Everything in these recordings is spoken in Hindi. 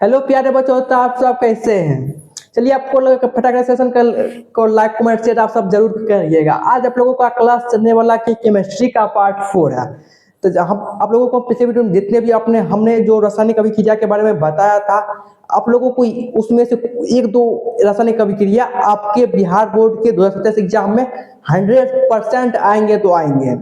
हेलो प्यारे बच्चों, तो आप सब कैसे हैं। चलिए, आपको लगा फटाक सेशन को लाइक कमेंट शेयर आप सब जरूर करिएगा। आज आप लोगों का क्लास चलने वाला कि केमिस्ट्री का पार्ट 4 है। तो हम आप लोगों को पिछले वीडियो में जितने भी हमने जो रासायनिक अभिक्रिया के बारे में बताया था, आप लोगों को उसमें से एक दो रासायनिक अभिक्रिया आपके बिहार बोर्ड के 2027 एग्जाम में 100% आएंगे तो आएंगे,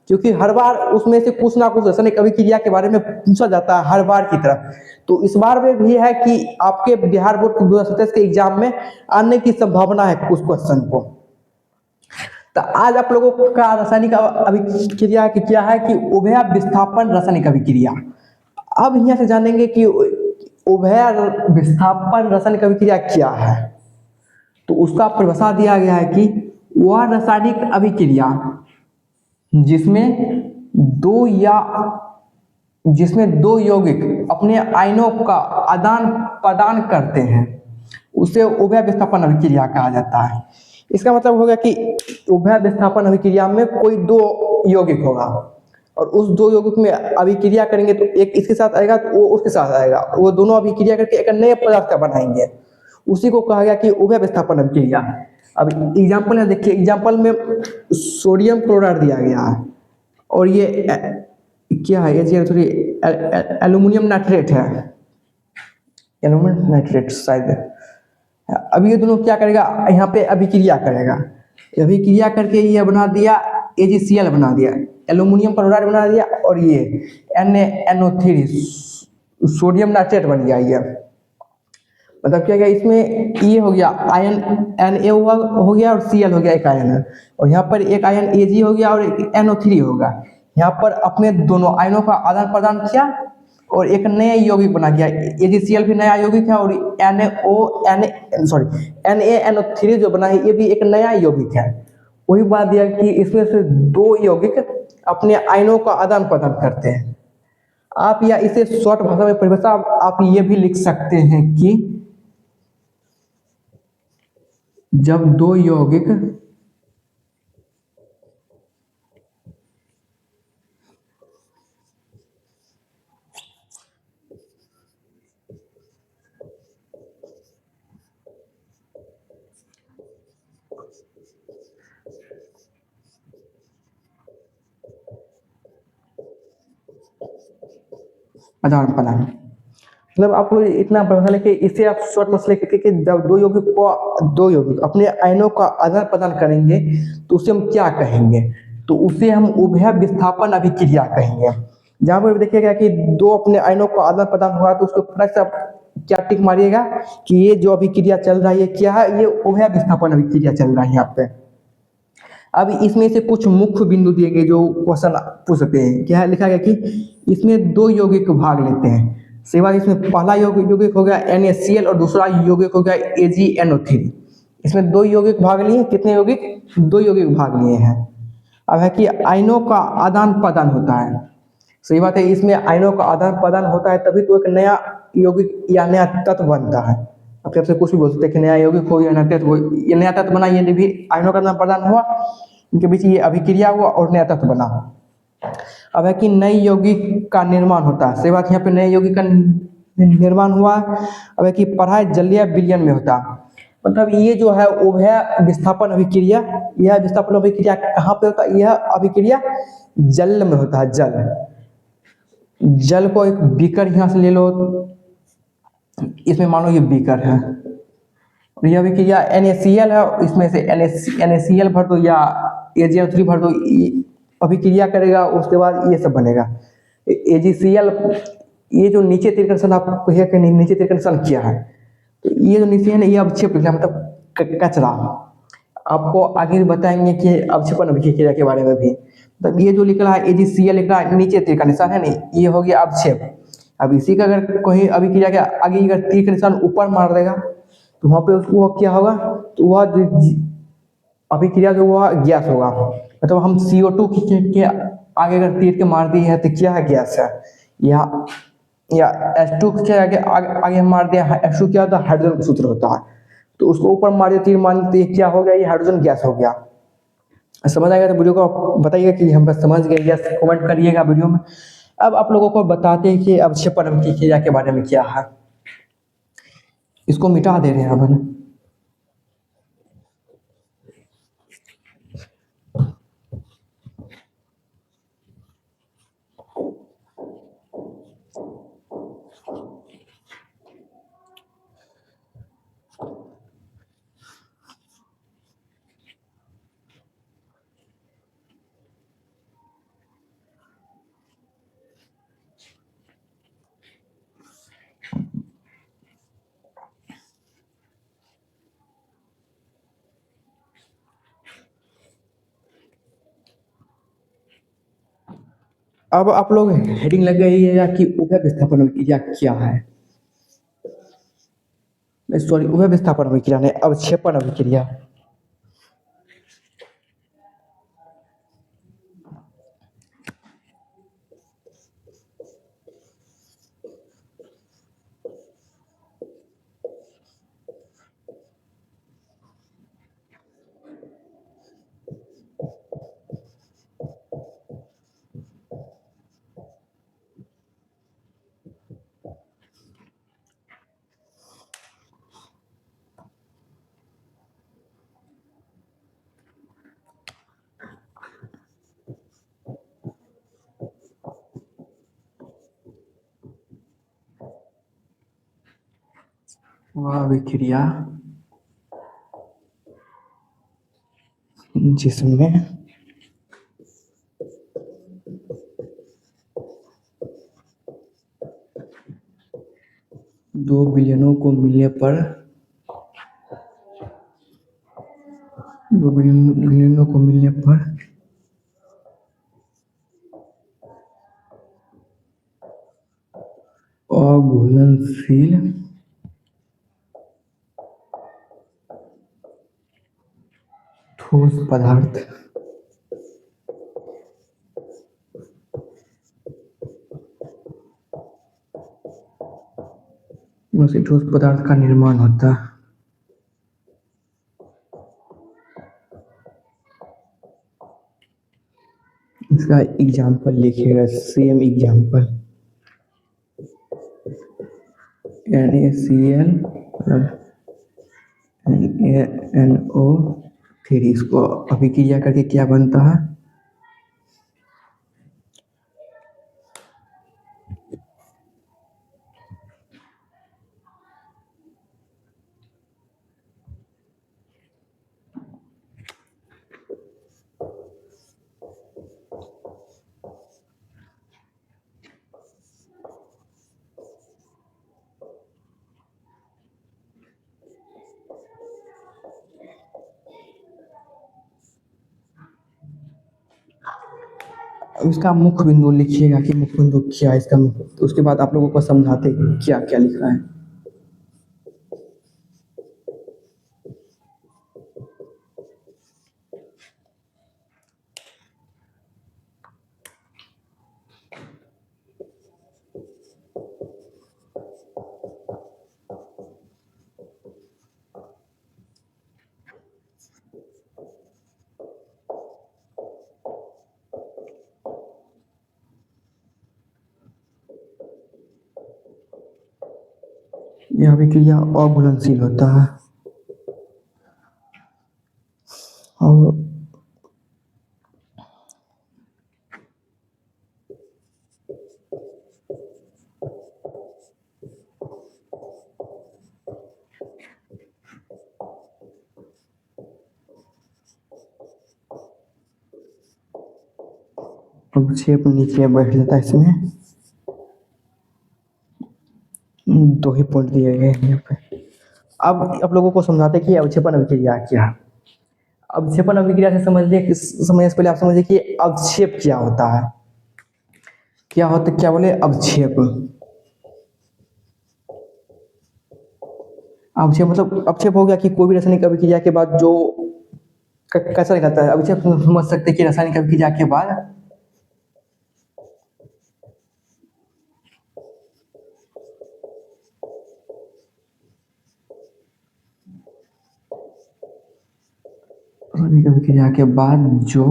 क्योंकि हर बार उसमें से कुछ ना कुछ रासायनिक अभिक्रिया के बारे में पूछा जाता है हर बार की तरह। तो इस बार में भी है कि आपके बिहार बोर्ड के 2027 के एग्जाम में आने की संभावना है कुछ क्वेश्चन को। तो आज आप लोगों का रासायनिक अभिक्रिया की क्या है कि उभय विस्थापन रासायनिक अभिक्रिया। अब यहाँ से जानेंगे कि उभय विस्थापन रासायनिक अभिक्रिया क्या है। तो उसका परिभाषा दिया गया है कि वह रासायनिक अभिक्रिया जिसमें दो यौगिक अपने आयनों का आदान प्रदान करते हैं, उसे उभय विस्थापन अभिक्रिया कहा जाता है। इसका मतलब होगा कि उभय विस्थापन अभिक्रिया में कोई दो यौगिक होगा और उस दो यौगिक में अभिक्रिया करेंगे तो एक इसके साथ आएगा तो वो उसके साथ आएगा, वो दोनों अभिक्रिया करके एक नए पदार्थ का बनाएंगे, उसी को कहा गया कि उभय विस्थापन अभिक्रिया। अब एग्जाम्पल है, देखिए एग्जाम्पल में सोडियम क्लोराइड दिया गया है और ये क्या है, ये थोड़ी एल्यूमिनियम नाइट्रेट है, एल्यूमिनियम नाइट्रेट शायद। अब ये दोनों क्या करेगा, यहाँ पे अभिक्रिया करेगा, अभिक्रिया करके ये बना दिया AgCl बना दिया, एल्यूमिनियम क्लोराइड बना दिया और ये NaNO3 सोडियम नाइट्रेट बन गया। ये मतलब क्या गया, इसमें ये हो गया आयन Na हो गया और Cl हो गया एक आयन, और यहाँ पर एक आयन Ag हो गया और एक NO3 होगा। यहाँ पर अपने दोनों आयनों का आदान प्रदान किया और एक नया यौगिक बना दिया। AgCl भी नया यौगिक है और NaNO3 जो बना है ये भी एक नया यौगिक है। वही बात दिया कि इसमें से दो यौगिक अपने आयनों का आदान प्रदान करते हैं। आप या इसे शॉर्ट भाषा में परिभाषा आप ये भी लिख सकते हैं कि जब दो यौगिक आदान प्रदान, मतलब आप लोग इतना परिभाषा लेके इसे आप शॉर्ट में लिख के जब दो यौगिक अपने आयनों का आदान प्रदान करेंगे तो उसे हम क्या कहेंगे, तो उसे हम उभय विस्थापन अभिक्रिया कहेंगे। जहाँ पर देखिएगा कि दो अपने आयनों का आदान प्रदान हुआ तो उसको फटाक से आप क्या टिक मारिएगा कि ये जो अभिक्रिया चल रहा है ये क्या है, ये उभय विस्थापन अभिक्रिया चल रहा है यहाँ पे। अब इसमें से कुछ मुख्य बिंदु दिए गए जो क्वेश्चन पूछ सकते हैं। क्या है, लिखा गया कि इसमें दो यौगिक भाग लेते हैं। सही बात, इसमें पहला यौगिक हो गया NaCl और दूसरा यौगिक हो गया AgNO3। इसमें दो यौगिक भाग लिए, कितने यौगिक, दो यौगिक भाग लिए हैं। अब है कि आयनों का आदान प्रदान होता है। सही बात है, इसमें आयनों का आदान प्रदान होता है तभी तो एक नया यौगिक या नया तत्व बनता है। अब आपसे कुछ भी बोल सकते हैं कि नया यौगिक हो या नया तत्व, ये नया तत्व बना, ये भी आयनों का आदान प्रदान हुआ, इनके बीच ये अभिक्रिया हुआ और नया तत्व बना। अब है कि नए यौगिक का निर्माण होता है। सही बात, यहाँ पे नए यौगिक का निर्माण हुआ। अब है कि पढ़ाई जलीय विलयन में होता है, मतलब ये जो है उभय विस्थापन अभिक्रिया, यह विस्थापन अभिक्रिया कहाँ पे होता है, यह अभिक्रिया जल में होता है। जल को एक बीकर यहाँ से ले लो, इसमें मानो ये बीकर है और यह अभिक्रिया NaCl है, इसमें से NaCl भर दो या AgNO3 भर दो, अभिक्रिया करेगा, उसके बाद ये सब बनेगा AgCl। ये जो नीचे त्रिकर्षण आपको नीचे त्रिकर्षण किया है, तो ये जो नीचे है ना, ये अवक्षेप मतलब कचरा। आपको आगे बताएंगे कि अवक्षेपण अभिक्रिया के बारे में भी। मतलब ये जो लिखा है AgCl लिखा है, नीचे तीर का निशान है नहीं, ये हो गया अवक्षेप। अब इसी का अगर कोई अभिक्रिया के आगे अगर तीर का निशान ऊपर मार देगा तो वहाँ पे उसको क्या होगा, तो वह अभिक्रिया जो वह गैस होगा। मतलब हम CO2 के आगे अगर तीर के मार दिए है तो क्या है, गैस है। या H2 के आगे मार दिया है, H2 क्या होता है, हाइड्रोजन का सूत्र होता है, तो उसको ऊपर मार दिया तीर, मान दिए क्या हो गया, ये हाइड्रोजन गैस हो गया। समझ आएगा तो वीडियो को बताइएगा कि हम बस समझ गए, या कमेंट करिएगा वीडियो में। अब आप लोगों को बताते हैं कि अवक्षेपण अभिक्रिया के बारे में क्या है। इसको मिटा दे रहे हैं अपन। अब आप लोग हेडिंग लग गई है या कि उभय विस्थापन अभिक्रिया क्या है? सॉरी, उभय विस्थापन अभिक्रिया नहीं, अवक्षेपण अभिक्रिया। वह अभिक्रिया जिसमें दो विलयनों को मिलने पर अघुलनशील ठोस पदार्थ उसी ठोस पदार्थ का निर्माण होता है। इसका एग्जाम्पल लिखिएगा, सेम एग्जाम्पल। NaCl NaNO3, इसको अभिक्रिया करके क्या बनता है? अब इसका मुख्य बिंदु लिखिएगा कि मुख्य बिंदु क्या है इसका, उसके बाद आप लोगों को समझाते क्या क्या लिखा है। यह अभिक्रिया अघुलनशील होता है और अवक्षेप नीचे बैठ जाता है। इसमें दो ही पॉइंट दिए गए हैं यहाँ पे। अब आप लोगों को समझाते हैं कि अवक्षेपण अभिक्रिया क्या है। अवक्षेपण अभिक्रिया से समझने से पहले आप समझिए कि अवक्षेप क्या होता है। क्या होता, क्या बोले, अवक्षेप। अवक्षेप मतलब अवक्षेप हो गया कि कोई भी रासायनिक अभिक्रिया के बाद जो कैसा निकलता है। अवक्षेप समझ सकते हैं कि रासायनिक अभिक्रिया के बाद रासायनिक अभिक्रिया के बाद जो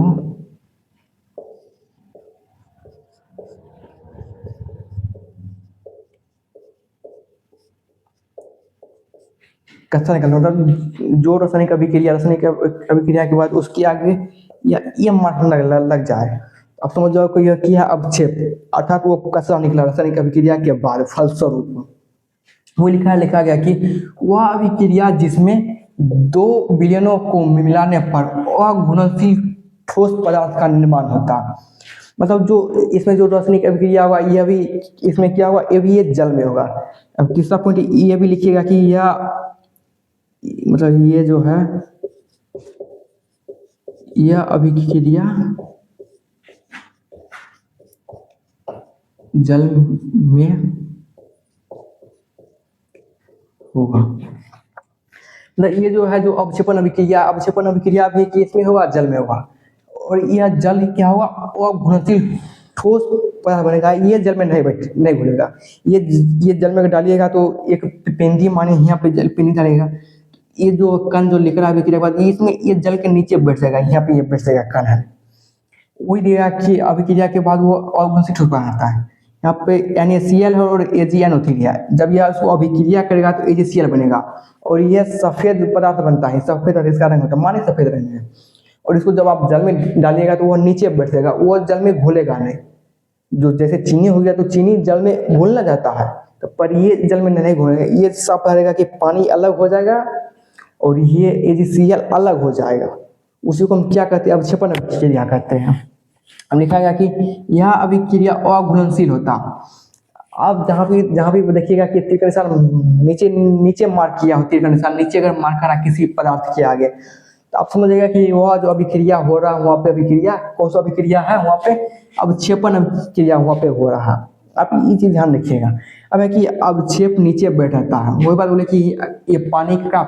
कच्चा निकलना, मतलब जो रासायनिक अभिक्रिया के बाद उसके आगे ये मार्क लग जाए। अब समझ जाओ कि यह किया अवक्षेप, अर्थात वो कचरा निकला रासायनिक अभिक्रिया के बाद फलस्वरूप। वो लिखा गया कि वह अभिक्रिया जिसमें दो विलयनों को मिलाने पर अघुलनशील ठोस पदार्थ का निर्माण होता है। मतलब जो इसमें जो रासायनिक अभिक्रिया हुआ यह भी इसमें क्या हुआ, ये भी ये जल में होगा। अब तीसरा पॉइंट ये भी लिखिएगा कि यह मतलब ये जो है यह अभिक्रिया जल में होगा। मतलब ये जो है जो अवक्षेपण अभिक्रिया भी किस में होगा, जल में होगा। और यह जल क्या होगा, अघुलनशील ठोस पदार्थ बनेगा। ये जल में नहीं घुलेगा। ये जल में डालिएगा तो एक पिंडी माने यहाँ पे जल पिंडी डालेगा, ये जो कण जो लिख रहा है अभिक्रिया के बाद इसमें ये जल के नीचे बैठ जाएगा, यहाँ पे ये बैठ जाएगा कण है। वही देगा कि अभिक्रिया के बाद वो अघुलनशील ठोस बनाता है। यहाँ पे NaCl है और AgNO3 है। जब यह उसको अभिक्रिया करेगा तो AgCl बनेगा और यह सफेद पदार्थ बनता है, सफेद और इसका रंग होता है, माने सफेद रंग है। और इसको जब आप जल में डालिएगा तो वो नीचे बैठ जाएगा, वो जल में घुलेगा नहीं। जो जैसे चीनी हो गया तो चीनी जल में घुलना जाता है, तो पर ये जल में नहीं घुलेगा। ये साफ रहेगा कि पानी अलग हो जाएगा और ये AgCl अलग हो जाएगा। उसी को हम क्या कहते हैं, अवक्षेपण अभिक्रिया कहते हैं। अब लिखा गया कि यह अभिक्रिया अघुलनशील होता। अब जहाँ भी देखिएगा कि तीर का निशान नीचे मार्क किया हो, तीर का निशान नीचे अगर मार्क करा किसी पदार्थ के आगे, तो आप समझिएगा कि वह जो अभिक्रिया हो रहा है वहाँ पे अभिक्रिया कौन सा अभिक्रिया है, वहाँ पे अवक्षेपण अभिक्रिया वहाँ पे हो रहा है। आप ये चीज़ ध्यान रखिएगा। अब है कि अवक्षेप नीचे बैठता है, वही बात बोले कि ये पानी का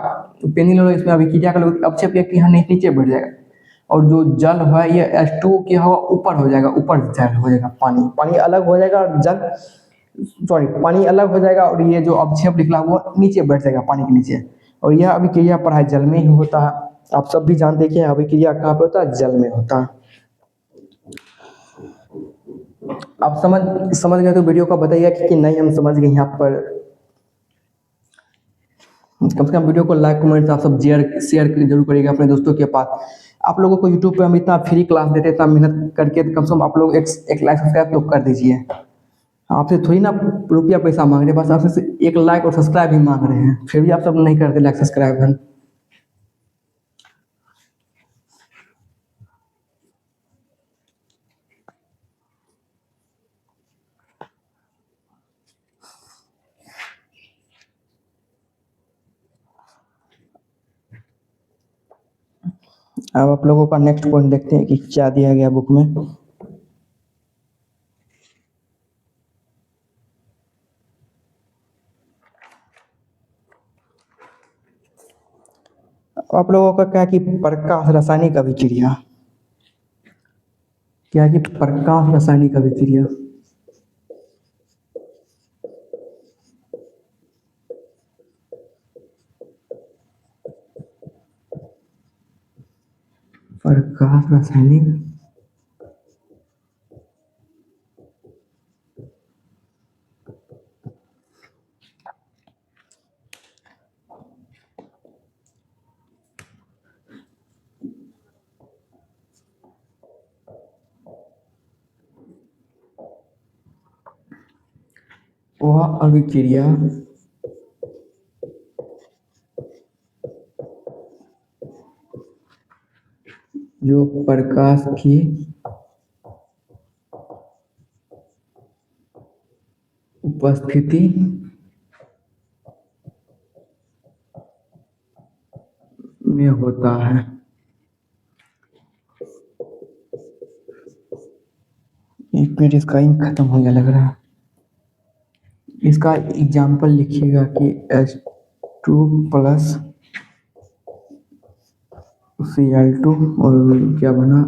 पेनी लो, इसमें अभिक्रिया का लोग अवक्षेप कि यहाँ नीचे बैठ जाएगा। और जो जल है ये H2 की हवा ऊपर हो जाएगा, ऊपर हो जाएगा, पानी अलग हो जाएगा और पानी अलग हो जाएगा और ये जो अवक्षेप निकला वो नीचे बैठ जाएगा पानी के नीचे। और यह अभिक्रिया पढ़ाई जल में ही होता है। आप सब भी जानते हैं कि अभिक्रिया कहाँ पे होता है, जल में होता है। आप समझ गए तो वीडियो को बताइए कि नहीं हम समझ गए। यहाँ पर कम से कम वीडियो को लाइक कमेंट आप सब शेयर जरूर करिएगा अपने दोस्तों के पास। आप लोगों को यूट्यूब पे हम इतना फ्री क्लास देते हैं, इतना मेहनत करके, कम से कम आप लोग एक लाइक सब्सक्राइब तो कर दीजिए। आपसे थोड़ी ना रुपया पैसा मांग रहे, बस आपसे एक लाइक और सब्सक्राइब ही मांग रहे हैं, फिर भी आप सब नहीं करते लाइक सब्सक्राइब है। अब आप लोगों का नेक्स्ट पॉइंट देखते हैं कि क्या दिया गया बुक में। आप लोगों का क्या कि प्रकाश रासायनिक अभिक्रिया, क्या कि प्रकाश रासायनिक अभिक्रिया। प्रकाश रासायनिक वह अभिक्रिया जो प्रकाश की उपस्थिति में होता है। एक मिनट, इसका इंक खत्म हो गया लग रहा है। इसका एग्जाम्पल लिखिएगा कि H2 प्लस Cl2 और क्या बना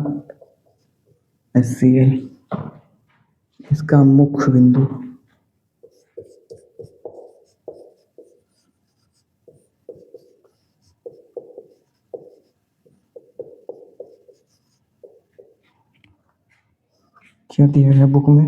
HCl, इसका मुख्य बिंदु क्या दिया है बुक में।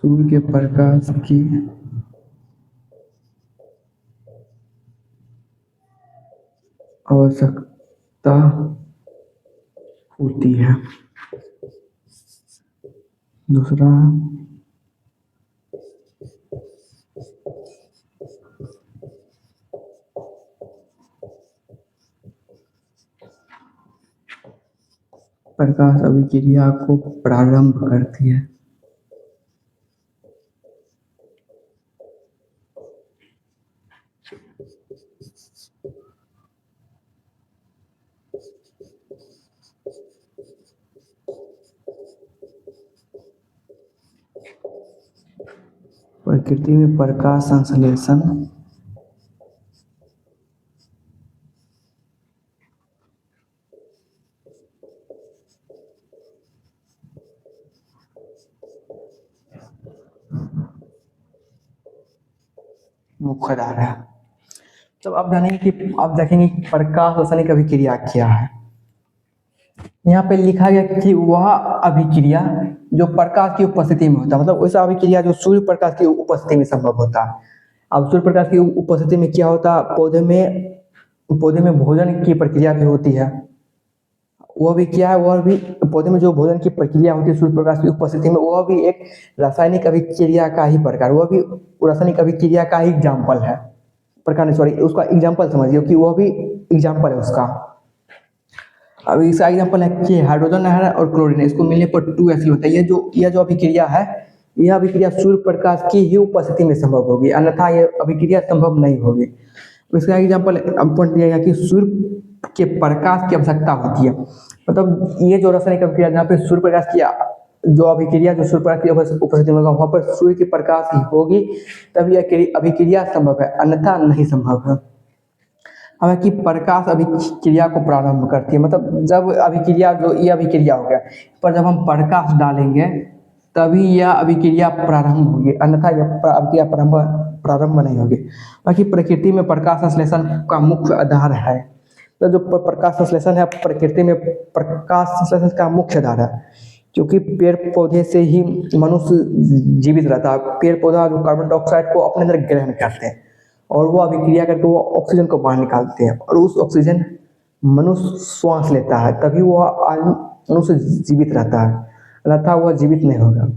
सूर्य के प्रकाश की आवश्यकता होती है। दूसरा, प्रकाश अभिक्रिया को प्रारंभ करती है। प्रकृति में प्रकाश संश्लेषण मुख्य धारा है। जब आप जानेंगे कि आप देखेंगे कि प्रकाश रासायनिक अभिक्रिया क्या है। यहाँ पे लिखा गया कि वह अभिक्रिया जो प्रकाश की उपस्थिति में होता है, मतलब वैसा अभिक्रिया जो सूर्य प्रकाश की उपस्थिति में संभव होता है। अब सूर्य प्रकाश की उपस्थिति में क्या होता है, पौधे में भोजन की प्रक्रिया भी होती है। वह भी क्या है, वह भी पौधे में जो भोजन की प्रक्रिया होती है सूर्य प्रकाश की उपस्थिति में, वह भी एक रासायनिक अभिक्रिया का ही प्रकार, वह भी रासायनिक अभिक्रिया का ही एग्जाम्पल है। प्रकार नहीं, सॉरी, उसका एग्जाम्पल समझिए कि वह भी एग्जाम्पल है उसका। अब इसका एग्जाम्पल है कि हाइड्रोजन है और क्लोरीन है, इसको मिलने पर 2H होता है। यह जो अभिक्रिया है, यह अभिक्रिया सूर्य प्रकाश की ही उपस्थिति में संभव होगी, अन्यथा यह अभिक्रिया संभव नहीं होगी। इसका एग्जाम्पल पॉइंट दिया गया कि सूर्य के प्रकाश की आवश्यकता होती है। मतलब ये जो रासायनिक अभिक्रिया जहाँ पे सूर्य प्रकाश की जो अभिक्रिया जो सूर्य प्रकाश की उपस्थिति में होगा, वहाँ पर सूर्य की प्रकाश ही होगी, तभी यह अभिक्रिया संभव है, अन्यथा नहीं संभव है। हालांकि प्रकाश अभिक्रिया को प्रारंभ करती है, मतलब जब अभिक्रिया जो ये अभिक्रिया हो गया, पर जब हम प्रकाश डालेंगे तभी यह अभिक्रिया प्रारंभ होगी, अन्यथा यह अभिक्रिया प्रारंभ नहीं होगी। बाकी प्रकृति में प्रकाश संश्लेषण का मुख्य आधार है। तो जो प्रकाश संश्लेषण है, प्रकृति में प्रकाश संश्लेषण का मुख्य आधार है, क्योंकि पेड़ पौधे से ही मनुष्य जीवित रहता है। पेड़ पौधा जो कार्बन डाइऑक्साइड को अपने अंदर ग्रहण करते हैं और वो अभिक्रिया करके वो ऑक्सीजन को बाहर निकालते हैं, और उस ऑक्सीजन मनुष्य श्वास लेता है, तभी वह मनुष्य जीवित रहता है, अन्यथा वह जीवित नहीं होगा।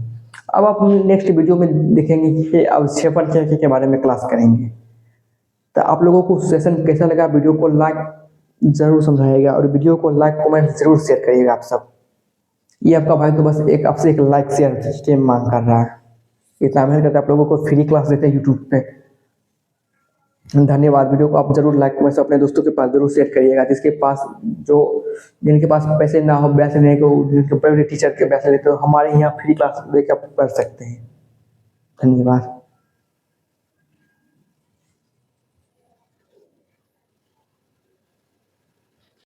अब आप नेक्स्ट वीडियो में देखेंगे कि अवक्षेपण के बारे में क्लास करेंगे। तो आप लोगों को सेशन कैसा लगा, वीडियो को लाइक जरूर समझाइएगा और वीडियो को लाइक कमेंट जरूर शेयर करिएगा आप सब। ये आपका भाई तो बस आपसे एक लाइक शेयर की मांग कर रहा है। इतना मेहनत करते आप लोगों को फ्री क्लास देते हैं यूट्यूब पे। धन्यवाद। वीडियो को आप जरूर लाइक कमेंट से अपने दोस्तों के पास जरूर शेयर करिएगा, जिनके पास पैसे ना हो बैच लेने को, जिनके प्राइवेट टीचर के बैच लेते हो, हमारे यहाँ फ्री क्लास लेकर आप पढ़ सकते हैं। धन्यवाद।